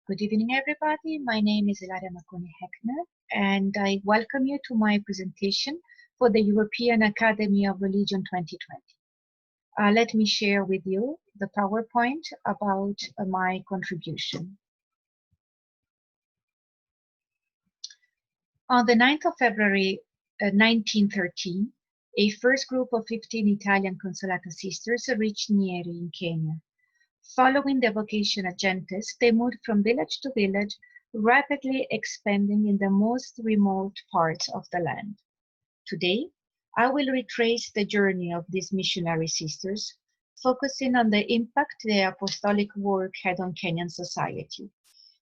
Good evening, everybody. My name is Ilaria Macconi Heckner, and I welcome you to my presentation for the European Academy of Religion 2020. Let me share with you the PowerPoint about my contribution. On the 9th of February 1913, a first group of 15 Italian Consolata sisters reached Nyeri in Kenya. Following the vocation at Gentes, they moved from village to village, rapidly expanding in the most remote parts of the land. Today, I will retrace the journey of these missionary sisters, focusing on the impact their apostolic work had on Kenyan society.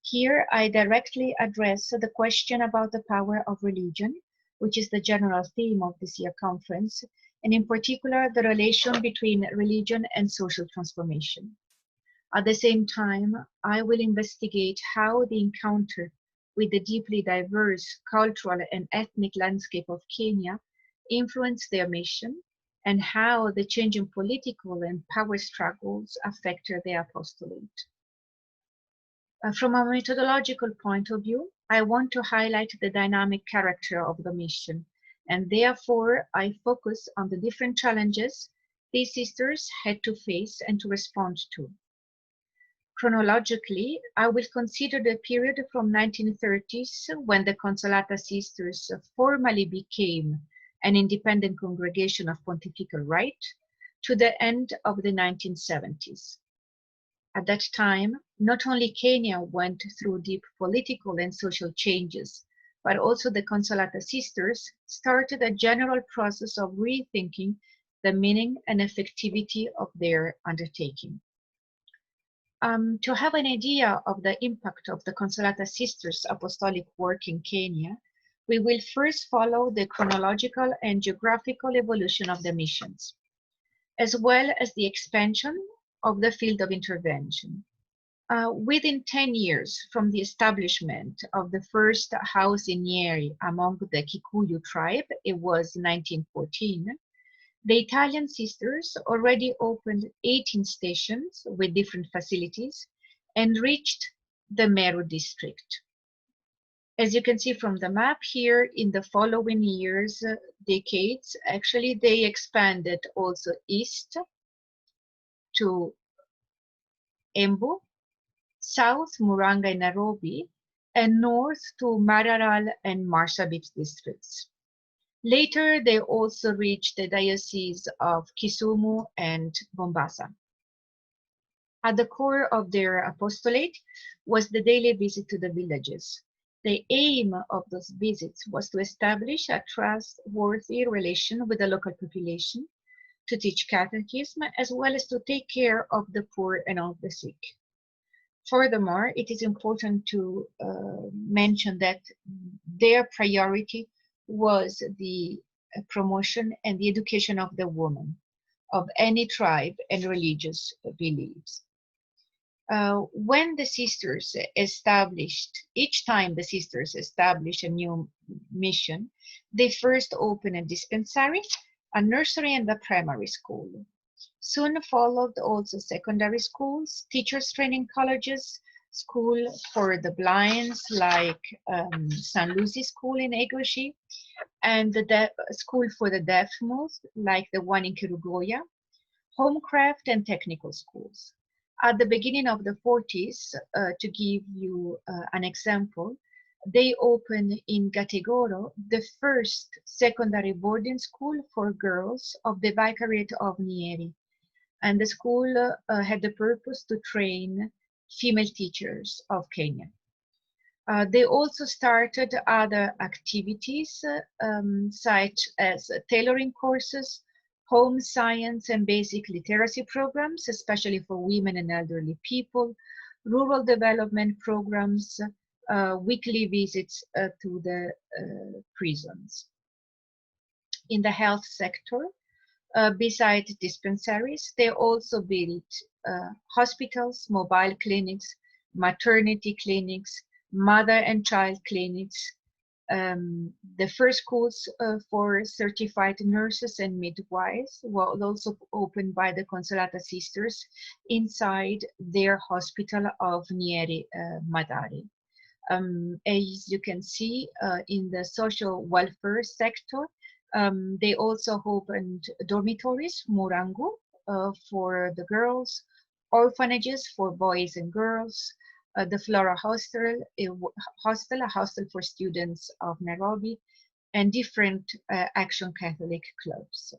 Here, I directly address the question about the power of religion, which is the general theme of this year's conference, and in particular, the relation between religion and social transformation. At the same time, I will investigate how the encounter with the deeply diverse cultural and ethnic landscape of Kenya influenced their mission and how the changing political and power struggles affected their apostolate. From a methodological point of view, I want to highlight the dynamic character of the mission, and therefore I focus on the different challenges these sisters had to face and to respond to. Chronologically, I will consider the period from 1930s, when the Consolata sisters formally became an independent congregation of pontifical right, to the end of the 1970s. At that time, not only Kenya went through deep political and social changes, but also the Consolata sisters started a general process of rethinking the meaning and effectivity of their undertaking. To have an idea of the impact of the Consolata sisters' apostolic work in Kenya, we will first follow the chronological and geographical evolution of the missions, as well as the expansion of the field of intervention. Within 10 years from the establishment of the first house in Nyeri among the Kikuyu tribe, it was 1914, the Italian sisters already opened 18 stations with different facilities and reached the Meru district. As you can see from the map here, in the following years, decades, actually they expanded also east to Embu, south Murang'a and Nairobi, and north to Maralal and Marsabit districts. Later, they also reached the diocese of Kisumu and Mombasa. At the core of their apostolate was the daily visit to the villages. The aim of those visits was to establish a trustworthy relation with the local population, to teach catechism, as well as to take care of the poor and of the sick. Furthermore, it is important to mention that their priority was the promotion and the education of the woman of any tribe and religious beliefs. When the sisters established, each time the sisters established a new mission, they first opened a dispensary, a nursery, and a primary school. Soon followed also secondary schools, teachers training colleges, school for the blinds like San Lucy School in Egushi, and the school for the deaf-mute like the one in Kirugoya, homecraft and technical schools. At the beginning of the 40s, to give you an example, they opened in Gategoro the first secondary boarding school for girls of the Vicariate of Nyeri. And the school had the purpose to train female teachers of Kenya. They also started other activities such as tailoring courses, home science and basic literacy programs, especially for women and elderly people, rural development programs, weekly visits to the prisons. In the health sector, besides dispensaries, they also built hospitals, mobile clinics, maternity clinics, mother and child clinics, The first schools for certified nurses and midwives were also opened by the Consolata sisters inside their hospital of Nieri Madari. As you can see in the social welfare sector, they also opened dormitories, Murangu, for the girls, orphanages for boys and girls, the Flora hostel, a hostel for students of Nairobi, and different Action Catholic clubs.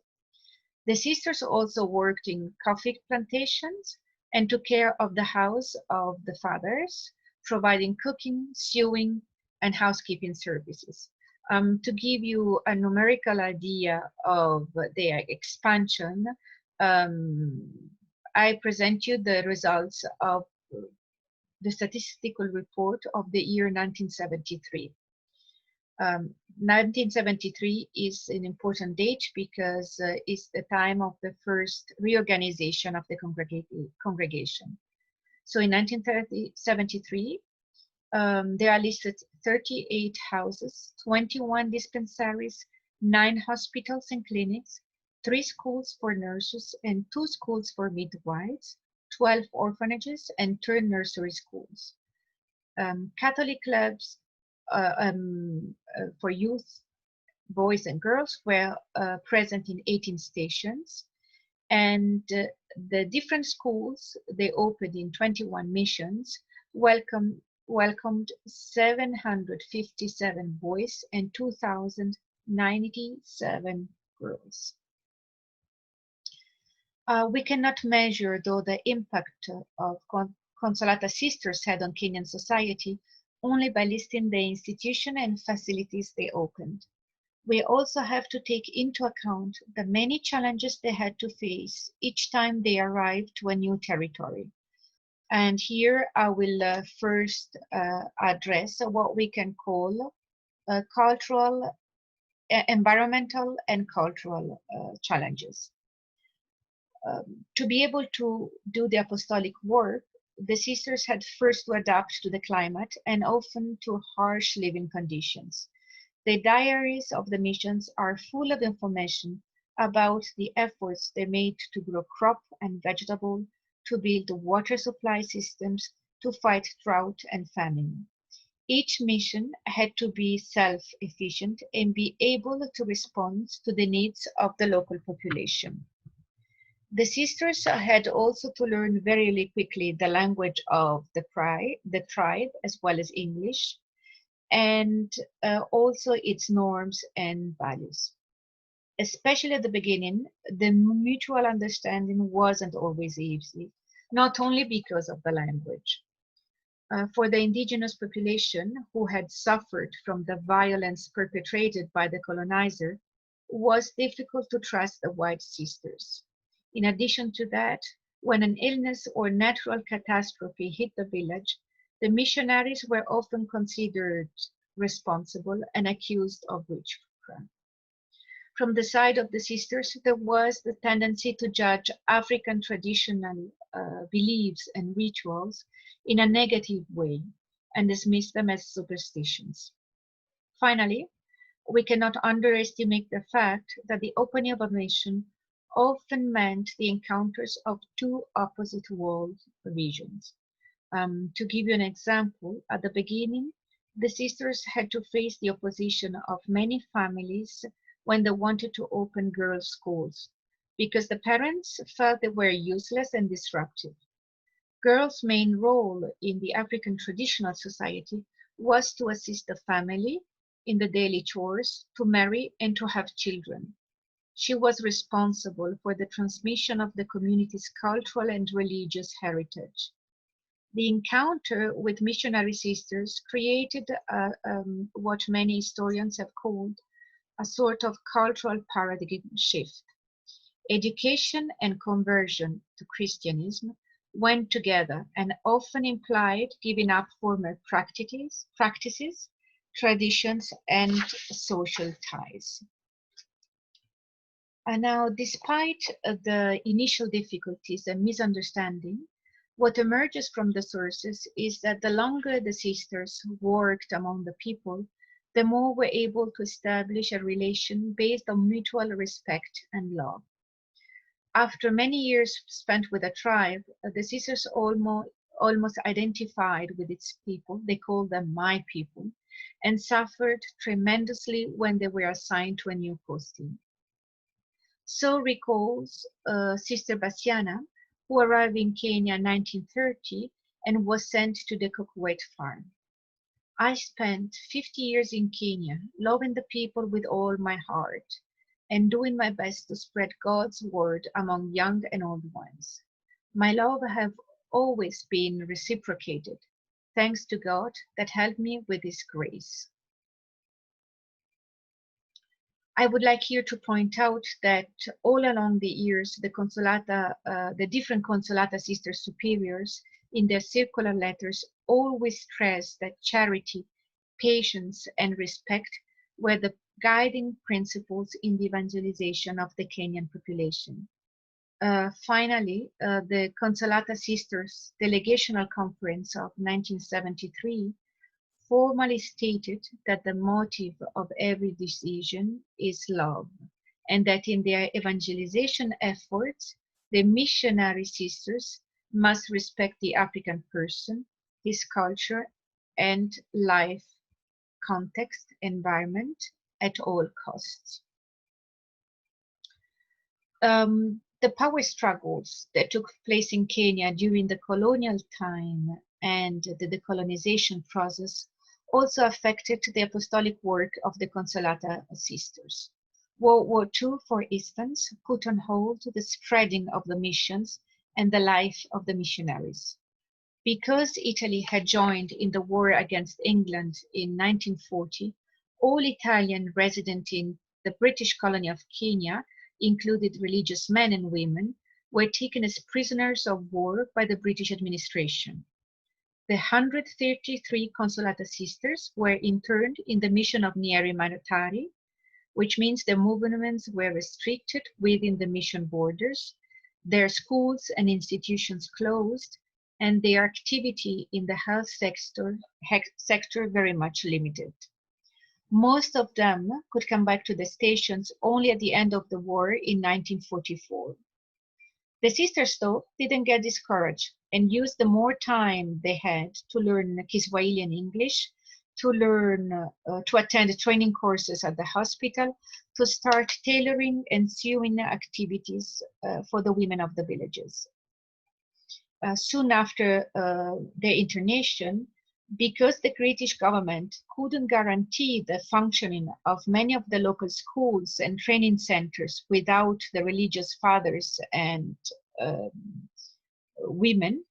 The sisters also worked in coffee plantations and took care of the house of the fathers, providing cooking, sewing, and housekeeping services. To give you a numerical idea of their expansion, I present you the results of the statistical report of the year 1973. 1973 is an important date because it's the time of the first reorganization of the congregation. So in 1973, there are listed 38 houses, 21 dispensaries, 9 hospitals and clinics, 3 schools for nurses and 2 schools for midwives, 12 orphanages, and 10 nursery schools. Catholic clubs for youth, boys and girls were present in 18 stations, and the different schools they opened in 21 missions welcomed 757 boys and 2,097 girls. We cannot measure, though, the impact of Consolata sisters had on Kenyan society only by listing the institution and facilities they opened. We also have to take into account the many challenges they had to face each time they arrived to a new territory. And here I will first address what we can call cultural, environmental, and cultural challenges. To be able to do the apostolic work, the sisters had first to adapt to the climate and often to harsh living conditions. The diaries of the missions are full of information about the efforts they made to grow crop and vegetable, to build water supply systems, to fight drought and famine. Each mission had to be self-efficient and be able to respond to the needs of the local population. The sisters had also to learn very quickly the language of the tribe, as well as English, and also its norms and values. Especially at the beginning, the mutual understanding wasn't always easy, not only because of the language. For the indigenous population who had suffered from the violence perpetrated by the colonizer, it was difficult to trust the white sisters. In addition to that, when an illness or natural catastrophe hit the village, the missionaries were often considered responsible and accused of witchcraft. From the side of the sisters, there was the tendency to judge African traditional beliefs and rituals in a negative way and dismiss them as superstitions. Finally, we cannot underestimate the fact that the opening of a mission often meant the encounters of two opposite world visions. To give you an example, at the beginning, the sisters had to face the opposition of many families when they wanted to open girls' schools, because the parents felt they were useless and disruptive. Girls' main role in the African traditional society was to assist the family in the daily chores, to marry, and to have children. She was responsible for the transmission of the community's cultural and religious heritage. The encounter with missionary sisters created what many historians have called a sort of cultural paradigm shift. Education and conversion to Christianism went together and often implied giving up former practices, traditions, and social ties. And now, despite the initial difficulties and misunderstanding, what emerges from the sources is that the longer the sisters worked among the people, the more we're able to establish a relation based on mutual respect and love. After many years spent with a tribe, the sisters almost identified with its people. They called them my people, and suffered tremendously when they were assigned to a new posting. So recalls Sister Bassiana, who arrived in Kenya in 1930 and was sent to the Cocoette farm. I spent 50 years in Kenya, loving the people with all my heart, and doing my best to spread God's word among young and old ones. My love have always been reciprocated, thanks to God that helped me with His grace. I would like here to point out that all along the years, the different Consolata Sister Superiors in their circular letters always stressed that charity, patience, and respect were the guiding principles in the evangelization of the Kenyan population. Finally, the Consolata Sisters Delegational Conference of 1973 formally stated that the motive of every decision is love, and that in their evangelization efforts, the missionary sisters must respect the African person, his culture, and life context, environment at all costs. The power struggles that took place in Kenya during the colonial time and the decolonization process also affected the apostolic work of the Consolata Sisters. World War II, for instance, put on hold the spreading of the missions and the life of the missionaries. Because Italy had joined in the war against England in 1940, all Italian residents in the British colony of Kenya, included religious men and women, were taken as prisoners of war by the British administration. The 133 Consolata sisters were interned in the mission of Nieri Manatari, which means their movements were restricted within the mission borders, their schools and institutions closed, and their activity in the health sector very much limited. Most of them could come back to the stations only at the end of the war in 1944. The sisters, though, didn't get discouraged and used the more time they had to learn Kiswahili and English, to attend training courses at the hospital, to start tailoring and sewing activities for the women of the villages. Soon after their internation, because the British government couldn't guarantee the functioning of many of the local schools and training centers without the religious fathers and women,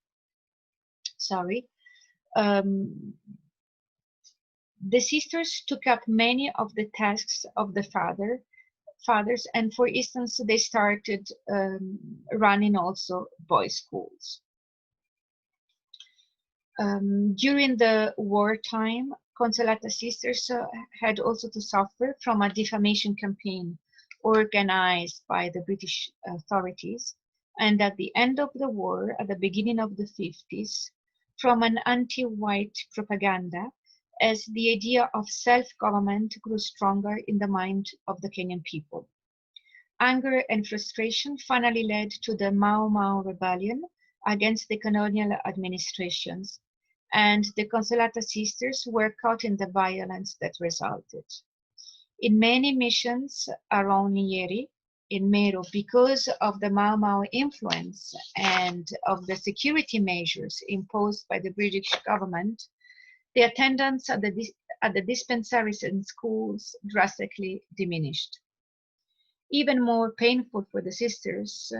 the sisters took up many of the tasks of the fathers, and for instance, they started running also boys' schools. During the wartime, Consolata sisters had also to suffer from a defamation campaign organized by the British authorities, and at the end of the war, at the beginning of the 50s, from an anti-white propaganda, as the idea of self-government grew stronger in the mind of the Kenyan people. Anger and frustration finally led to the Mau Mau rebellion against the colonial administrations, and the Consolata sisters were caught in the violence that resulted. In many missions around Nyeri, in Meru, because of the Mau Mau influence and of the security measures imposed by the British government, the attendance at the dispensaries and schools drastically diminished. Even more painful for the sisters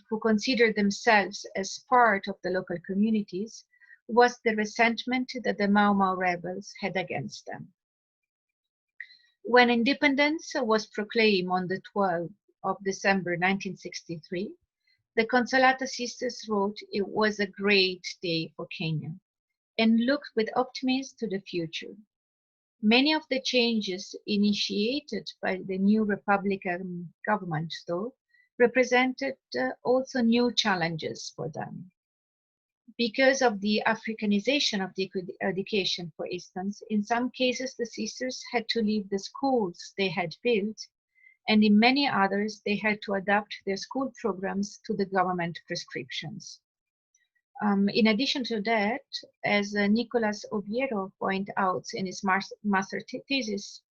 who considered themselves as part of the local communities was the resentment that the Mau Mau rebels had against them. When independence was proclaimed on the 12th of December 1963, the Consolata sisters wrote it was a great day for Kenya and looked with optimism to the future. Many of the changes initiated by the new Republican government, though, represented also new challenges for them. Because of the Africanization of the education, for instance, in some cases the sisters had to leave the schools they had built, and in many others they had to adapt their school programs to the government prescriptions. In addition to that, as Nicolas Oviedo pointed out in his master thesis,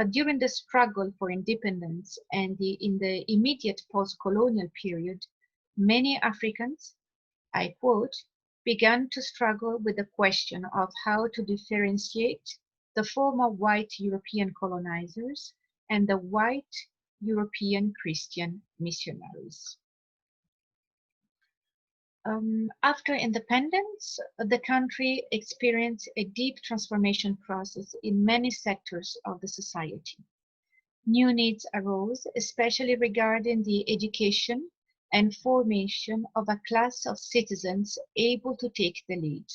during the struggle for independence and in the immediate post-colonial period, many Africans, I quote, began to struggle with the question of how to differentiate the former white European colonizers and the white European Christian missionaries. After independence, the country experienced a deep transformation process in many sectors of the society. New needs arose, especially regarding the education and formation of a class of citizens able to take the lead.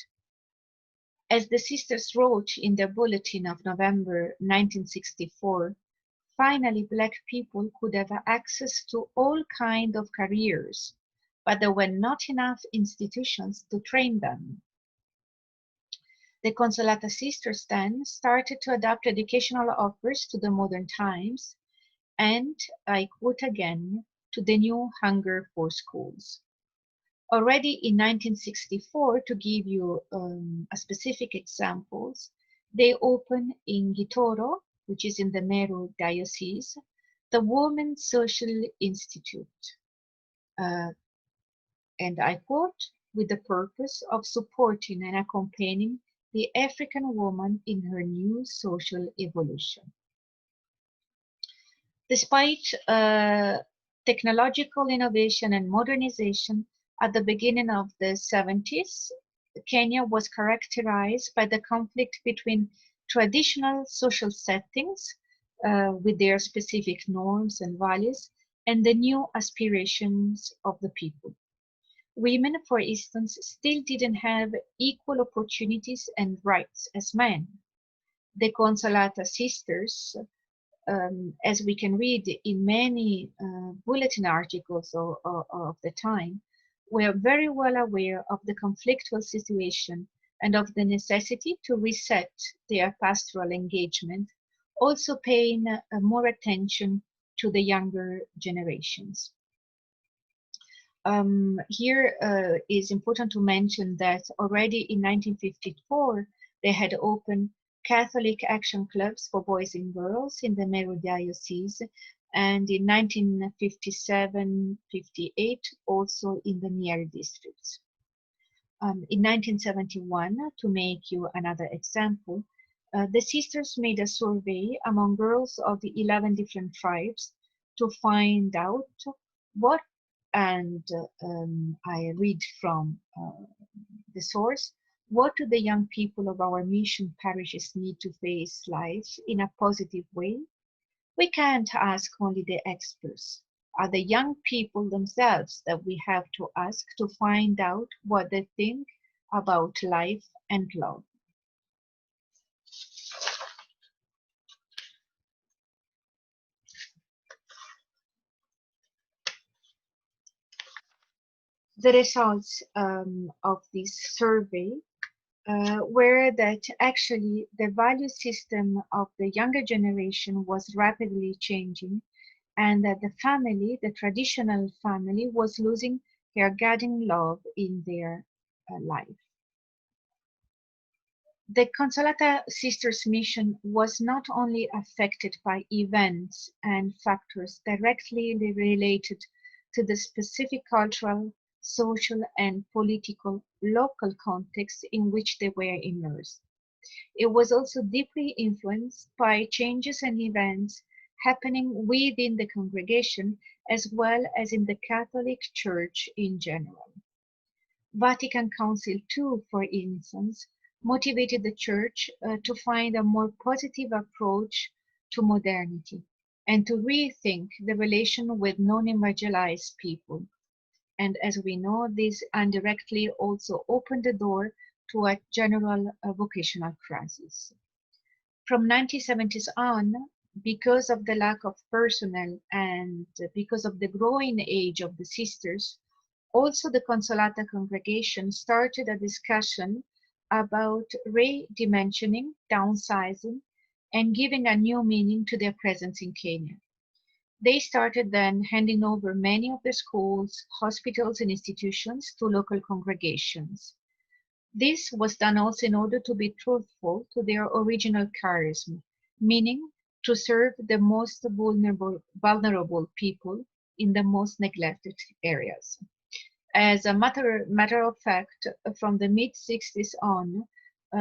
As the sisters wrote in their bulletin of November 1964, finally Black people could have access to all kinds of careers, but there were not enough institutions to train them. The Consolata sisters then started to adapt educational offers to the modern times, and, I quote again, to the new hunger for schools. Already in 1964, to give you a specific examples, they opened in Gitoro, which is in the Meru Diocese, the Women's Social Institute. And I quote, with the purpose of supporting and accompanying the African woman in her new social evolution. Despite technological innovation and modernization at the beginning of the 70s, Kenya was characterized by the conflict between traditional social settings with their specific norms and values and the new aspirations of the people. Women, for instance, still didn't have equal opportunities and rights as men. The Consolata sisters, as we can read in many bulletin articles of the time, were very well aware of the conflictual situation and of the necessity to reset their pastoral engagement, also paying more attention to the younger generations. Here is important to mention that already in 1954, they had opened Catholic action clubs for boys and girls in the Meru Diocese, and in 1957-58 also in the near districts. In 1971, to make you another example, the sisters made a survey among girls of the 11 different tribes to find out what, and I read from the source, what do the young people of our mission parishes need to face life in a positive way? We can't ask only the experts. Are the young people themselves that we have to ask to find out what they think about life and love. The results of this survey were that actually the value system of the younger generation was rapidly changing, and that the family, the traditional family, was losing their guiding love in their life. The Consolata sisters' mission was not only affected by events and factors directly related to the specific cultural, social, and political local context in which they were immersed. It was also deeply influenced by changes and events happening within the congregation as well as in the Catholic Church in general. Vatican Council II, for instance, motivated the Church to find a more positive approach to modernity and to rethink the relation with non-evangelized people. And as we know, this indirectly also opened the door to a general vocational crisis. From 1970s on, because of the lack of personnel and because of the growing age of the sisters, Also, the Consolata congregation started a discussion about redimensioning, downsizing, and giving a new meaning to their presence in Kenya. They started then handing over many of their schools, hospitals, and institutions to local congregations. This was done also in order to be truthful to their original charism, meaning to serve the most vulnerable people in the most neglected areas. As a matter of fact, from the mid-60s on,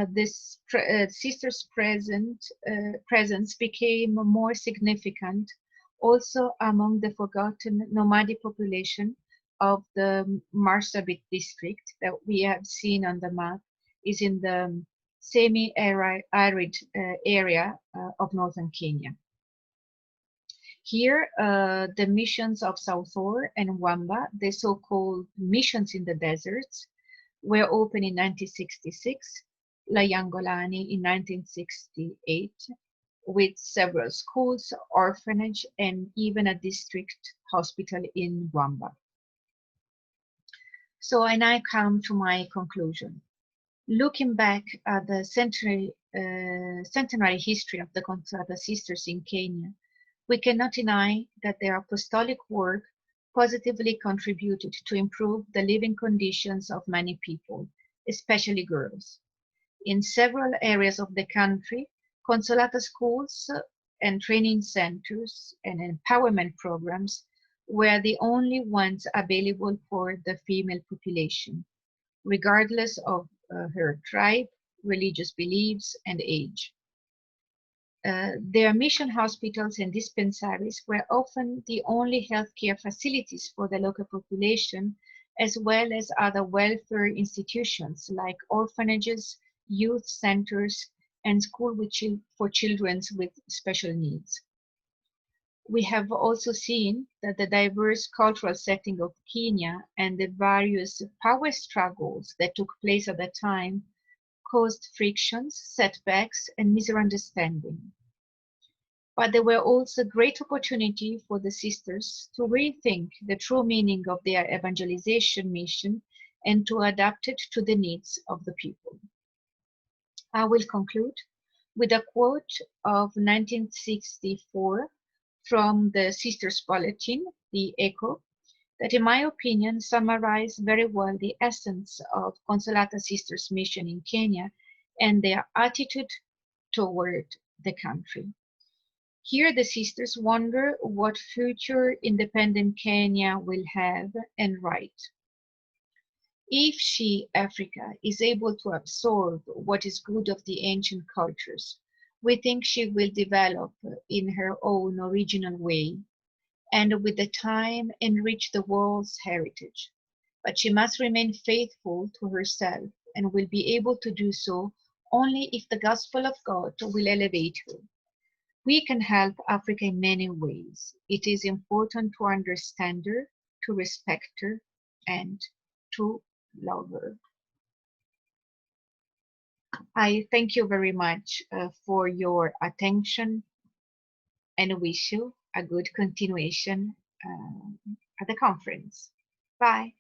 this sisters' presence became more significant also among the forgotten nomadic population of the Marsabit district that we have seen on the map is in the semi-arid area of northern Kenya. Here, the missions of Sauthor and Wamba, the so-called missions in the deserts, were opened in 1966, Layangolani in 1968, with several schools, orphanage, and even a district hospital in Wamba. So I now come to my conclusion. Looking back at the centenary history of the Consolata sisters in Kenya, we cannot deny that their apostolic work positively contributed to improve the living conditions of many people, especially girls. In several areas of the country, Consolata schools and training centers and empowerment programs were the only ones available for the female population, regardless of her tribe, religious beliefs, and age. Their mission hospitals and dispensaries were often the only healthcare facilities for the local population, as well as other welfare institutions like orphanages, youth centers, and schools for children with special needs. We have also seen that the diverse cultural setting of Kenya and the various power struggles that took place at the time caused frictions, setbacks, and misunderstanding. But there were also great opportunity for the sisters to rethink the true meaning of their evangelization mission and to adapt it to the needs of the people. I will conclude with a quote of 1964 from the Sisters Bulletin, the Echo, that in my opinion summarized very well the essence of Consolata Sisters' mission in Kenya and their attitude toward the country. Here the sisters wonder what future independent Kenya will have and write. If she, Africa, is able to absorb what is good of the ancient cultures, we think she will develop in her own original way and with the time enrich the world's heritage. But she must remain faithful to herself and will be able to do so only if the gospel of God will elevate her. We can help Africa in many ways. It is important to understand her, to respect her, and to love her. I thank you very much for your attention and wish you a good continuation at the conference. Bye.